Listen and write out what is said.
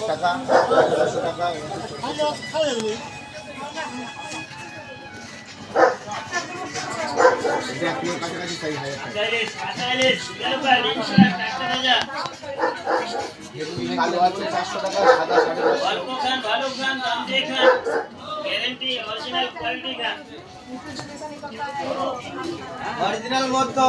টাকা 1200 টাকা কাছাকাছি চাই কালো আছে 400 টাকা সাদা 550 অরিজিনাল মতো